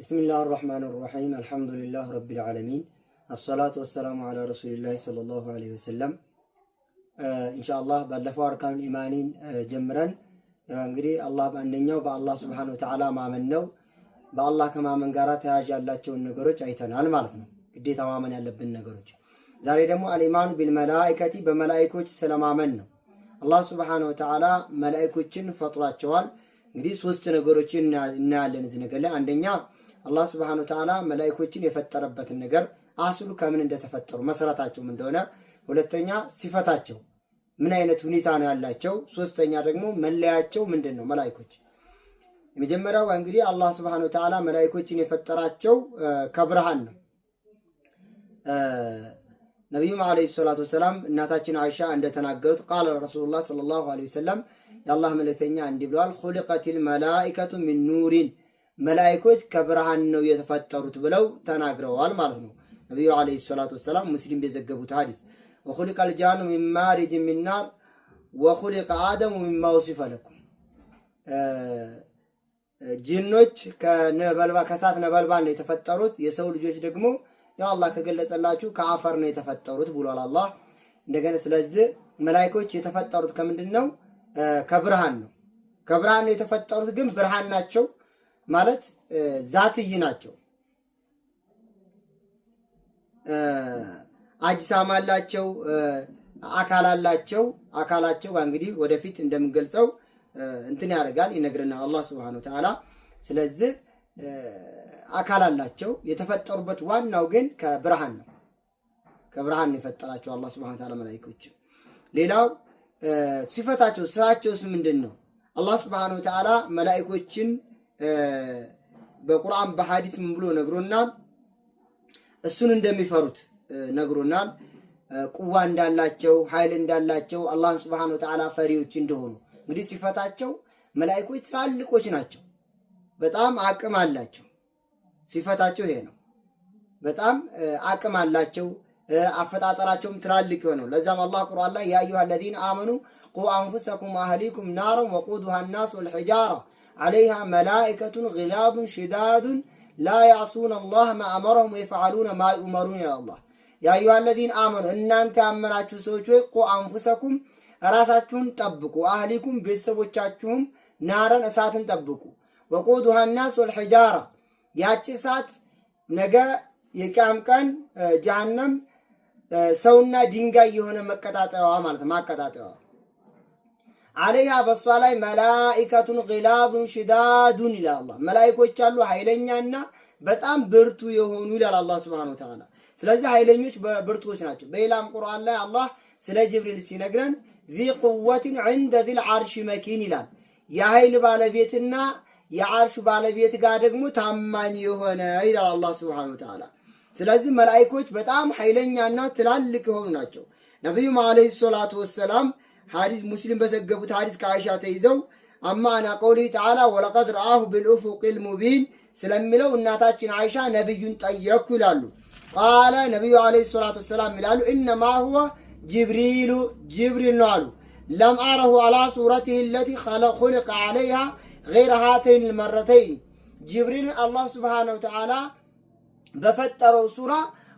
بسم الله الرحمن الرحيم الحمد لله رب العالمين الصلاة والسلام على رسول الله صلى الله عليه وسلم إن شاء الله بلفوا أركان الإيمانين جمران እንግዲህ አላህ በአንደኛው በአላህ Subhanahu Wa Ta'ala ማመን ነው በአላህ ከማመን ጋር ተያያዥ ያላቸውን ነገሮች አይተናል ማለት ነው ግዴታ ማመን ያለብን ነገሮች ዛሬ ደግሞ አልኢማኑ ቢልመላኢከቲ በመላእክቶች ስለማመን ነው አላህ Subhanahu Wa Ta'ala መላእክቶችን ፈጥሯቸዋል እንግዲህ ሶስት ነገሮችን እናያለን እዚህ ነገር ላይ አንደኛ አላህ Subhanahu Wa Ta'ala መላእክቶችን የፈጠረበትን ነገር አስሉ ከምን እንደተፈጠሩ መሰረታቸው ምን እንደሆነ ሁለተኛ ሲፈታቸው ምን አይነት ሁኔታ ነው ያላቸው ሶስተኛ ደግሞ መለያቸው ምንድነው መላእክቶች የመጀመሪያው እንግዲህ አላህ Subhanahu Wa Ta'ala መላእክቶችን የፈጠራቸው ከብርሃን ነው ነብዩ መሐመድ ሰለላሁ ዐለይሂ ወሰለም እናታችን አይሻ እንደተናገሩት ቃል ረሱላህ ሰለላሁ ዐለይሂ ወሰለም የአላህ መልእክተኛ እንዲህ ብለዋል ኹሊቀቲል መላኢከቱ ሚን ኑሪን መላእክቶች ከብርሃን ነው የተፈጠሩት ብለው ተናግረዋል ማለት ነው ነብዩ አለይሂ ሰላቱ ወሰለም ሙስሊም በዘገቡት ሐዲስ وخلق الجان من مارج من نار وخلق آدم مما وصف لكم ጂኖች ከእሳት ነበልባል ነው የተፈጠሩት የሰው ልጆች ደግሞ ያ አላህ ከገለጸላችሁ ከአፈር ነው የተፈጠሩት ብሏል አላህ እንደገና ስለዚህ መላእክቶች የተፈጠሩት ከምንድነው ከብርሃን ነው የተፈጠሩት ግን ብርሃን ናቸው ማለት ዛትይ ናቸው አጅሳም አላቸው አካላቸው እንግዲህ ወደፊት እንደምንገልጸው እንትን ያደርጋል ይነግረናል አላህ Subhanahu Wa Ta'ala ስለዚህ አካል አላቸው የተፈጠሩበት ዋናው ግን ከብርሃን ነው የፈጠራቸው አላህ Subhanahu Wa Ta'ala መላእክቶች ሌላው ሲፈታቸው ስራቸውስ ምንድነው አላህ Subhanahu Wa Ta'ala መላእክቶችን በቁርአን በሐዲስ ምን ብሎ ነግሮናል እሱን እንደሚፈሩት ነግሮናል ቁዋ እንዳላቸው ኃይል እንዳላቸው አላህ Subhanahu Wa Ta'ala ፈሪዎች እንደሆኑ እንግዲህ ሲፈታቸው መላእክቶች ትላልቆች ናቸው በጣም አቅም አላቸው ሲፈታቸው ይሄ ነው በጣም አቅም አላቸው አፈጣጠራቸውም ትላልቅ ነው ለዛም አላህ ቁርአን ላይ ያ አዩሃ الذين آمنوا قوا أنفسكم وأهليكم نارا وقودها الناس والحجارة عليها ملائكة غلاظ شداد لا يعصون الله ما أمرهم ويفعلون ما يؤمرون يا الله يا أيها الذين آمنوا إن أنت أمناتوا سوچوي قوا أنفسكم ራሳችሁን ጠብቁ አህሊኩም ቤተሰቦቻችሁም ናራን እሳትን ጠብቁ وقودها الناس والحجارة ያቺ እሳት ነገ የቂያም ቀን ጀሃነም ሰውና ድንጋይ የሆነ መቀጣጣያዋ ማለት ማቀጣጣያዋ عليها በሷ ላይ መላእክቱን غلاظ شداد ይላል አላህ መላእክቶች አሉ ኃይለኛና በጣም ብርቱ የሆኑ ይላል አላህ Subhanahu Wa Ta'ala ስለዚህ ኃይለኞች ብርቱዎች ናቸው በሌላም ቁርአን ላይ አላህ ስለ ጅብሪል ሲነግረን ذي قوة عند ذي العرش مكين ይላል የኃይል ባለቤትና የዓርሽ ባለቤት ጋር ደግሞ ታማኝ የሆነ ይላል አላህ Subhanahu Wa Ta'ala ስለዚህ መላእክቶች በጣም ኃይለኛና ትላልቅ የሆኑ ናቸው ነብዩ መሐመድ ሰለላሁ ዐለይሂ ወሰለም ሐዲስ ሙስሊም በዘገቡት ሐዲስ ከአይሻ ተይዘው አማና ቀውሊ ተዓላ ወለቀድ ረአሁ ቢልኡፉቂል ሙቢን ስለሚለው እናታችን አይሻ ነብዩን ጠየቁ ይላሉ ቃለ ነብዩ አለይሂ ሰላቱ ወሰለም ይላሉ ኢንማ ሁወ ጅብሪል ነው አሉ ለም አረሁ አላ ሱረቲሂ التي خلق عليها غير هاتين المرتين ጅብሪል አላህ Subhanahu Wa Ta'ala በፈጠረው ሱራ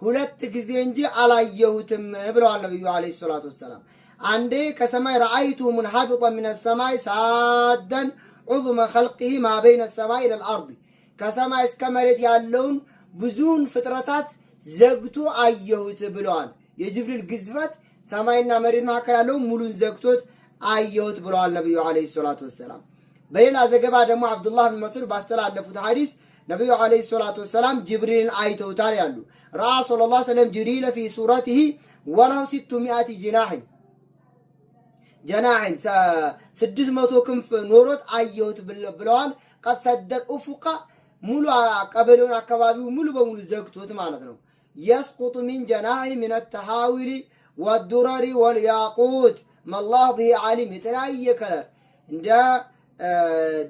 ሁለት ጊዜ እንጂ አላየሁትም ብለዋል ነብዩ አለይሂ ሰላቱ ወሰለም አንዴ ከሰማይ ረአይቱ منحبطا من السماء سادا عظم خلقه ما بين السماء الى الارض ከሰማይ እስከ መሬት ያለውን ብዙን ፍጥረታት ዘግቶ አየሁት ብለዋል የጅብሪል ግዝፈት ሰማይና መሬት መካከል ያለው ሙሉን ዘግቶት አየሁት ብለዋል ነብዩ አለይሂ ሰላቱ ወሰለም በሌላ ዘገባ ደግሞ አብዱላህ ኢብኑ መስዑድ ባስተላለፉት ሐዲስ ነብዩ አለይሂ ሰላቱ ወሰለም ጅብሪልን አይተውታል ያሉ ረሱላህ ሰለላሁ ዐለይሂ ወሰለም ጅብሪል في صورته وله 600 جناح 600 ክንፍ ኖሮት አየሁት ብለዋል قد صدق افق ሙሉ ቀበሌውን አካባቢው ሙሉ በሙሉ ዘግቶት ማለት ነው يسقط من جناح من التحاول والدرر والياقوت ما الله به عليم የተለያየ ከለር እንደ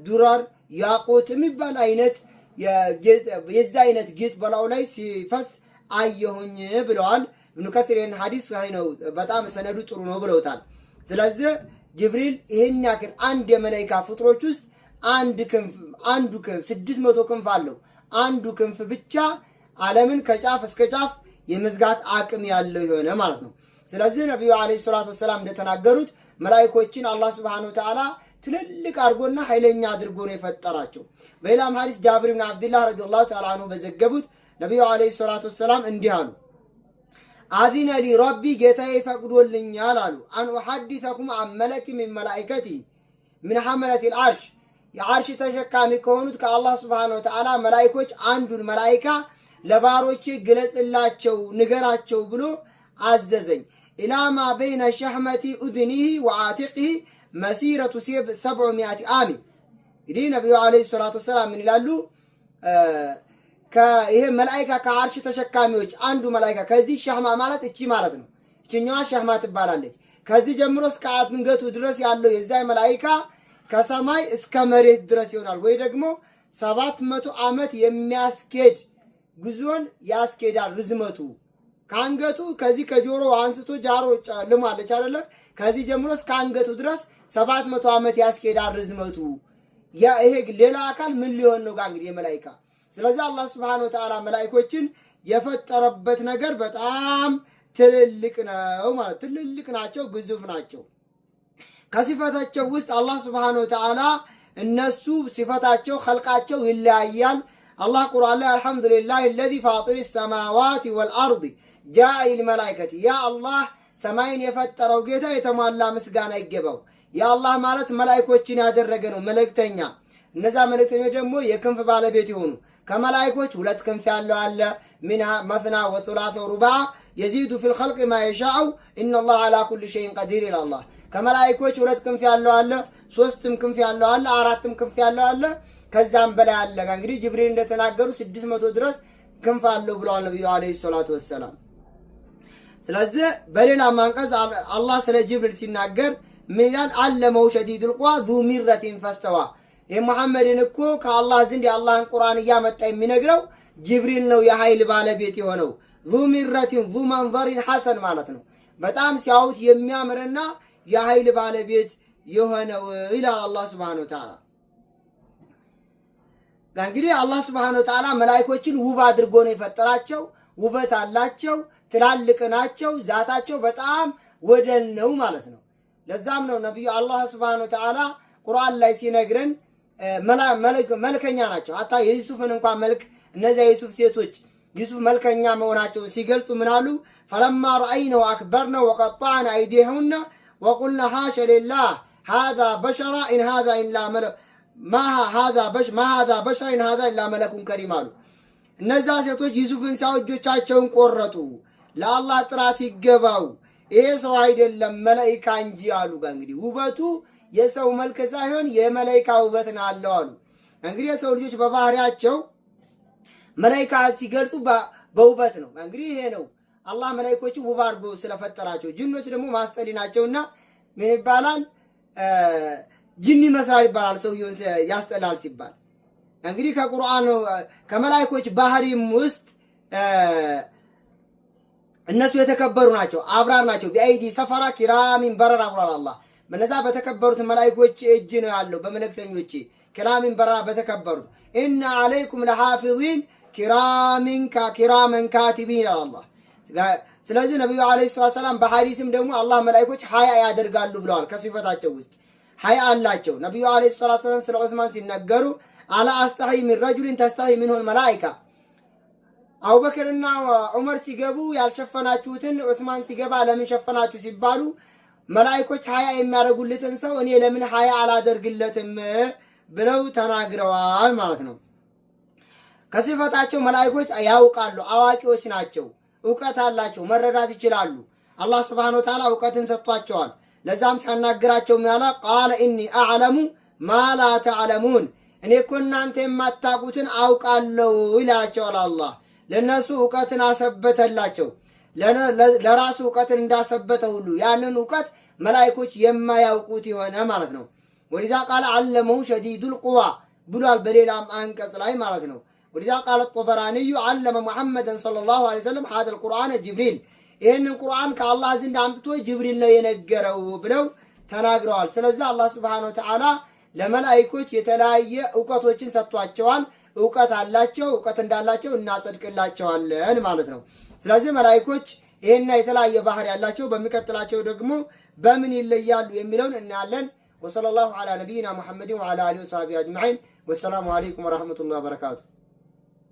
ዱራር ያቆት የሚባል አይነት የዛ አይነት ጌጥ በላው ላይ ሲፈስ አየሁኝ ብለዋል ኢብኑ ከሲርን ሐዲስ ነው በጣም ሰነዱ ጥሩ ነው ብለውታል ስለዚህ ጅብሪል ይሄን ያክል አንድ የመላእክት ፍጥሮች ውስጥ አንዱ ክንፍ 600 ክንፍ አለው አንዱ ክንፍ ብቻ ዓለምን ከጫፍ እስከ ጫፍ የመዝጋት አቅም ያለው የሆነ ማለት ነው። ስለዚህ ነብዩ አለይሂ ሰላቱ ወሰላም እንደተናገሩት መላእክቶችን አላህ Subhanahu Wa Ta'ala ትልልቅ አድርጎና ኃይለኛ አድርጎ ነው የፈጠራቸው። በሌላም ሐዲስ ጃብር ኢብኑ አብዱላህ ረዲየላሁ ተዓላ ዐንሁ በዘገቡት ነብዩ አለይሂ ሰላቱ ወሰላም እንዲህ አሉ። አዚነ ሊ ረቢ ጌታዬ ፈቅዶልኛል አሉ። አን ኡሐዲሰኩም አን መለክ ሚን መላኢከቲ ሚን ሐመለቲል አርሽ የአርሽ ተሸካሚ ከሆኑት ከአላህ Subhanahu Wa Ta'ala መላእክቶች አንዱን መላኢካ ለባሮቼ ግለጽላቸው ንገራቸው ብሎ አዘዘኝ። ኢላማ በይነ ሸህመቲ ኡዝኒሂ ወአቲቂሂ መሲረቱ 700 ዓም። እንግዲህ ነብዩ አለይሂ ሰላቱ ወሰላም ምን ይላሉ? ይሄ መላእክት ከአርሽ ተሸካሚዎች አንዱ መላእክት ከዚህ ሸህማ ማለት እቺ ማለት ነው። እቺኛዋ ሸህማ ትባላለች። ከዚህ ጀምሮ እስከ አንገቱ ድረስ ያለው የዛ መላእክት ከሰማይ እስከ መሬት ድረስ ይሆናል። ወይ ደግሞ 700 ዓመት የሚያስኬድ ጉዞን ያስኬዳል። ርዝመቱ ከአንገቱ ከዚህ ከጆሮ አንስቶ ጃሮ ልማለች አይደለ? ከዚህ ጀምሮ እስከ አንገቱ ድረስ 700 ዓመት ያስኬዳል ርዝመቱ። ይሄ ሌላ አካል ምን ሊሆን ነው ጋር እንግዲህ የመላእክት። ስለዚህ አላህ Subhanahu Wa Ta'ala መላእክቶችን የፈጠረበት ነገር በጣም ትልልቅ ነው ማለት ትልልቅ ናቸው፣ ግዙፍ ናቸው። ከሲፈታቸው ውስጥ አላህ Subhanahu Wa Ta'ala እነሱ ሲፈታቸው ኸልቃቸው ይለያያል። አላህ ቁርአን ላይ አልሐምዱሊላህ الذي فاطر السماوات والارض جاء الملائكه ያ አላህ ሰማይን የፈጠረው ጌታ የተሟላ ምስጋና ይገባው። ያ አላህ ማለት መላእክቶችን ያደረገ ነው መልእክተኛ። እነዛ መልእክተኞች ደግሞ የክንፍ ባለቤት ይሆኑ። ከመላእክቶች ሁለት ክንፍ ያለው አለ። منها مثنى وثلاث ورباع يزيد في الخلق ما يشاء ان الله على كل شيء قدير الى الله። ከመላእክቶች ሁለት ክንፍ ያለው አለ፣ ሶስትም ክንፍ ያለው አለ፣ አራትም ክንፍ ያለው አለ፣ ከዛም በላይ አለ። እንግዲህ ጅብሪል እንደተናገሩ 600 ድረስ ክንፍ አለው ብለዋል ነብዩ አለይሂ ሰላቱ ወሰለም። ስለዚህ በሌላ አንቀጽ አላህ ስለ ጅብሪል ሲናገር ምን ይላል? አለመው ሸዲዱል ቁዋ ዙ ሚረቲን ፈስተዋ። የሙሐመድን እኮ ከአላህ ዘንድ የአላህን ቁርአን እያመጣ የሚነግረው ጅብሪል ነው የኃይል ባለቤት የሆነው። ዙ ሚረቲን ዙ መንዘሪን ሐሰን ማለት ነው። በጣም ሲያዩት የሚያምርና የኃይል ባለቤት የሆነው ይላል አላህ Subhanahu Wa Ta'ala። እንግዲህ አላህ Subhanahu Wa Ta'ala መላእክቶችን ውብ አድርጎ ነው የፈጠራቸው። ውበት አላቸው፣ ትላልቅ ናቸው፣ ዛታቸው በጣም ወደል ነው ማለት ነው። ለዛም ነው ነብዩ አላህ Subhanahu Wa Ta'ala ቁርአን ላይ ሲነግረን መልከኛ ናቸው። አታ የዩሱፍን እንኳን መልክ እነዚያ የዩሱፍ ሴቶች ዩሱፍ መልከኛ መሆናቸውን ሲገልጹ ምን አሉ? فلما رأينا وأكبرنا وقطعنا أيديهن وقلنا حاشا لله هذا بشر إن هذا إلا ملك ما هذا بشر إن هذا إلا ملك كريم አሉ። እነዛ ሴቶች ዩሱፍን ሳውጆቻቸውን ቆረጡ። ለአላህ ጥራት ይገባው ይሄ ሰው አይደለም መላእክት እንጂ አሉ። እንግዲህ ውበቱ የሰው መልክ ሳይሆን የመላእክት ውበት ነው አሉ። እንግዲህ የሰው ልጆች በባህሪያቸው መላእክት ሲገልጹ በውበት ነው። እንግዲህ ይሄ ነው አላህ መላእክቶችን ውብ አድርጎ ስለፈጠራቸው። ጅኖች ደግሞ ማስጠሊ ናቸውና ምን ይባላል? ጅኒ መስራል ይባላል። ሰውየውን ያስጠላል ሲባል እንግዲህ ከቁርአን ከመላእክቶች ባህሪም ውስጥ እነሱ የተከበሩ ናቸው፣ አብራር ናቸው። ቢአይዲ ሰፈራ ኪራሚን በረራ ብሏል አላህ። በነዛ በተከበሩት መላእክቶች እጅ ነው ያለው በመልእክተኞች ኪራሚን በረራ በተከበሩት። ኢነ አለይኩም ለሐፊዚን ኪራመን ካቲቢን አላህ። ስለዚህ ነብዩ አለይሂ ሰላም በሐዲስም ደግሞ አላህ መላእክቶች ሀያ ያደርጋሉ ብለዋል። ከሲፈታቸው ውስጥ ሀያ አላቸው። ነብዩ አለይሂ ሰላም ስለ ዑስማን ሲናገሩ አላ አስተሒ ሚን ረጁሊን ተስተሒ ሚንሁል መላኢካ። አቡበክርና ዑመር ሲገቡ ያልሸፈናችሁትን ዑስማን ሲገባ ለምን ሸፈናችሁ ሲባሉ መላእክቶች ሀያ የሚያደርጉለትን ሰው እኔ ለምን ሀያ አላደርግለትም ብለው ተናግረዋል ማለት ነው። ከሲፈታቸው መላእክቶች ያውቃሉ፣ አዋቂዎች ናቸው፣ ዕውቀት አላቸው፣ መረዳት ይችላሉ። አላህ Subhanahu Wa Ta'ala ዕውቀትን ሰጥቷቸዋል። ለዛም ሲያናግራቸው ምን አለ? ቃለ ኢኒ አዕለሙ ማ ላ ተዕለሙን፣ እኔ እኮ እናንተ የማታውቁትን አውቃለሁ ይላቸዋል አላህ። ለነሱ ዕውቀትን አሰበተላቸው። ለራሱ ዕውቀትን እንዳሰበተ ሁሉ ያንን ዕውቀት መላእክቶች የማያውቁት የሆነ ማለት ነው። ወሊዛ ቃለ አለመሁ ሸዲዱል ቁዋ ብሏል በሌላም አንቀጽ ላይ ማለት ነው። ወሊዛ ቃለ ጦበራንዩ አለመ ሙሐመድን ሰለላሁ ዐለይሂ ወሰለም هذا القرآن ጅብሪል፣ ይህንን ቁርአን ከአላህ ዘንድ አምጥቶ ጅብሪል ነው የነገረው ብለው ተናግረዋል። ስለዚህ አላህ Subhanahu Wa Ta'ala ለመላእክቶች የተለያየ ዕውቀቶችን ሰጥቷቸዋል። እውቀት አላቸው። እውቀት እንዳላቸው እናጸድቅላቸዋለን ማለት ነው። ስለዚህ መላእክቶች ይሄና የተለያየ ባህሪ ያላቸው በሚቀጥላቸው ደግሞ በምን ይለያሉ የሚለውን እናያለን። ወሰለላሁ ዐላ ነቢይና ሙሐመድን ወዐላ አሊሂ ወሰሐቢሂ አጅመዒን። ወሰላሙ አለይኩም ወረሕመቱላሂ ወበረካቱሁ።